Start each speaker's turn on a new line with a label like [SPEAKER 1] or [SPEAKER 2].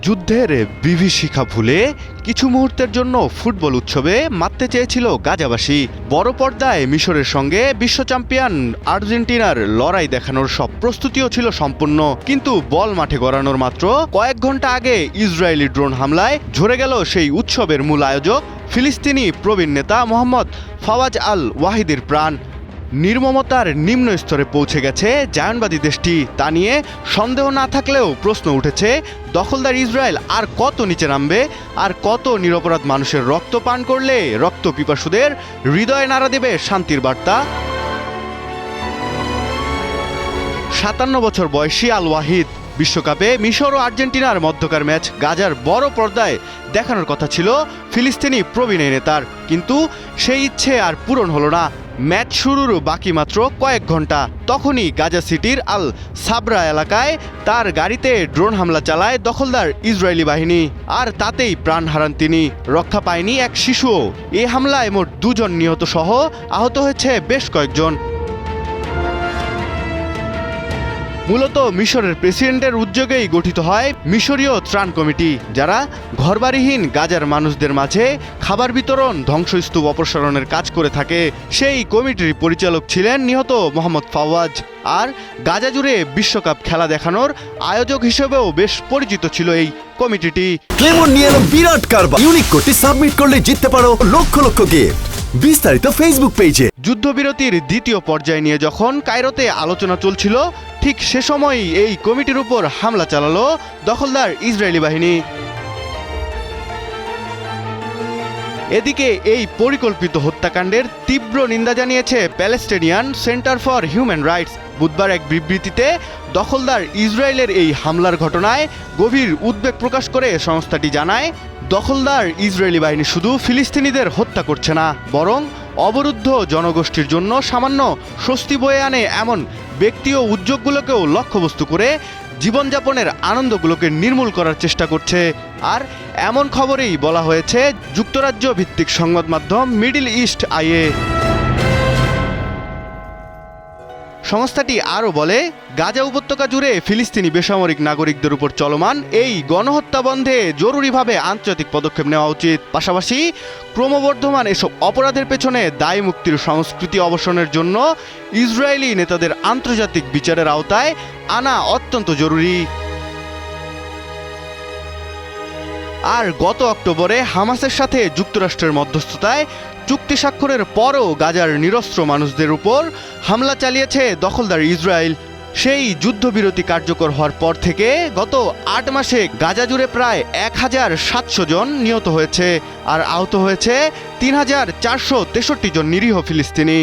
[SPEAKER 1] যুদ্ধের বিভীষিকা ভুলে কিছু মুহূর্তের জন্য ফুটবল উৎসবে মাততে চেয়েছিল গাজাবাসী। বড় পর্দায় মিশরের সঙ্গে বিশ্ব চ্যাম্পিয়ন আর্জেন্টিনার লড়াই দেখানোর সব প্রস্তুতিও ছিল সম্পূর্ণ, কিন্তু বল মাঠে গড়ানোর মাত্র কয়েক ঘন্টা আগে ইসরায়েলি ড্রোন হামলায় ঝরে গেল সেই উৎসবের মূল আয়োজক ফিলিস্তিনি প্রবীণ নেতা মোহাম্মদ ফাওয়াজ আল ওয়াহিদের প্রাণ। নির্মমতার নিম্ন স্তরে পৌঁছে গেছে জায়নবাদী দেশটি, তা নিয়ে সন্দেহ না থাকলেও প্রশ্ন উঠেছে, দখলদার ইসরায়েল আর কত নিচে নামবে, আর কত নিরপরাধ মানুষের রক্ত পান করলে রক্ত পিপাসুদের হৃদয়ে নাড়া দেবে শান্তির বার্তা। 57 বছর বয়সী আল ওয়াহিদ বিশ্বকাপে মিশর ও আর্জেন্টিনার মধ্যকার ম্যাচ গাজার বড় পর্দায় দেখানোর কথা ছিল ফিলিস্তিনি প্রবীণ নেতার, কিন্তু সেই ইচ্ছে আর পূরণ হলো না। ম্যাচ শুরুর বাকি মাত্র কয়েক ঘন্টা, তখনই গাজা সিটির আল সাবরা এলাকায় তার গাড়িতে ড্রোন হামলা চালায় দখলদার ইসরায়েলি বাহিনী, আর তাতেই প্রাণ হারান তিনি। রক্ষা পায়নি এক শিশুও। এই হামলায় মোট 2 জন নিহত সহ আহত হয়েছে বেশ কয়েকজন। মূলত মিশরের প্রেসিডেন্টের উদ্যোগেই গঠিত হয় মিশরীয় ত্রাণ কমিটি, যারা ঘরবাড়িহীন গাজার মানুষদের মাঝে খাবার বিতরণ, ধ্বংসস্তূপ অপসারণের কাজ করে থাকে। সেই কমিটির পরিচালক ছিলেন নিহত মোহাম্মদ ফাওয়াজ, আর গাজা জুড়ে বিশ্বকাপ খেলা দেখানোর আয়োজক হিসেবেও বেশ পরিচিত ছিল এই কমিটিটি।
[SPEAKER 2] ক্লেমন নিয়ে এলো বিরাট কারবার। ইউনিক কোডটি সাবমিট করলে জিততে পারো লক্ষ লক্ষ গিফট। বিস্তারিত ফেসবুক পেজে।
[SPEAKER 1] যুদ্ধবিরতির দ্বিতীয় পর্যায় নিয়ে যখন কায়রোতে আলোচনা চলছিল, ঠিক সে সময়ই এই কমিটির উপর হামলা চালালো দখলদার ইসরায়েলি বাহিনী। এদিকে এই পরিকল্পিত হত্যাকাণ্ডের তীব্র নিন্দা জানিয়েছে Palestinian centre for human rights. বুধবার এক বিবৃতিতে দখলদার ইসরায়েলের এই হামলার ঘটনায় গভীর উদ্বেগ প্রকাশ করে সংস্থাটি জানায়, দখলদার ইসরায়েলি বাহিনী শুধু ফিলিস্তিনিদের হত্যা করছে না, বরং অবরুদ্ধ জনগোষ্ঠীর জন্য সামান্য স্বস্তি বয়ে আনে এমন ব্যক্তি ও উদ্যোগগুলোকেও লক্ষ্যবস্তু করে জীবনযাপনের আনন্দগুলোকে নির্মূল করার চেষ্টা করছে। আর এমন খবরেই বলা হয়েছে যুক্তরাজ্য ভিত্তিক সংবাদ মাধ্যম মিডল ইস্ট আইয়ে। সংস্থাটি আরও বলে, গাজা উপত্যকা জুড়ে ফিলিস্তিনি বেসামরিক নাগরিকদের উপর চলমান এই গণহত্যা বন্ধে জরুরিভাবে আন্তর্জাতিক পদক্ষেপ নেওয়া উচিত। পাশাপাশি ক্রমবর্ধমান এসব অপরাধের পেছনে দায় মুক্তির সংস্কৃতি অবসানের জন্য ইসরায়েলি নেতাদের আন্তর্জাতিক বিচারের আওতায় আনা অত্যন্ত জরুরি। আর গত অক্টোবরে হামাসের সাথে যুক্তরাষ্ট্রের মধ্যস্থতায় চুক্তি স্বাক্ষরের পরও গাজার নিরস্ত্র মানুষদের উপর হামলা চালিয়েছে দখলদার ইসরায়েল। সেই যুদ্ধবিরতি কার্যকর হওয়ার পর থেকে গত 8 মাসে গাজা জুড়ে প্রায় 1700 জন নিহত হয়েছে, আর আহত হয়েছে 3463 জন নিরীহ ফিলিস্তিনি।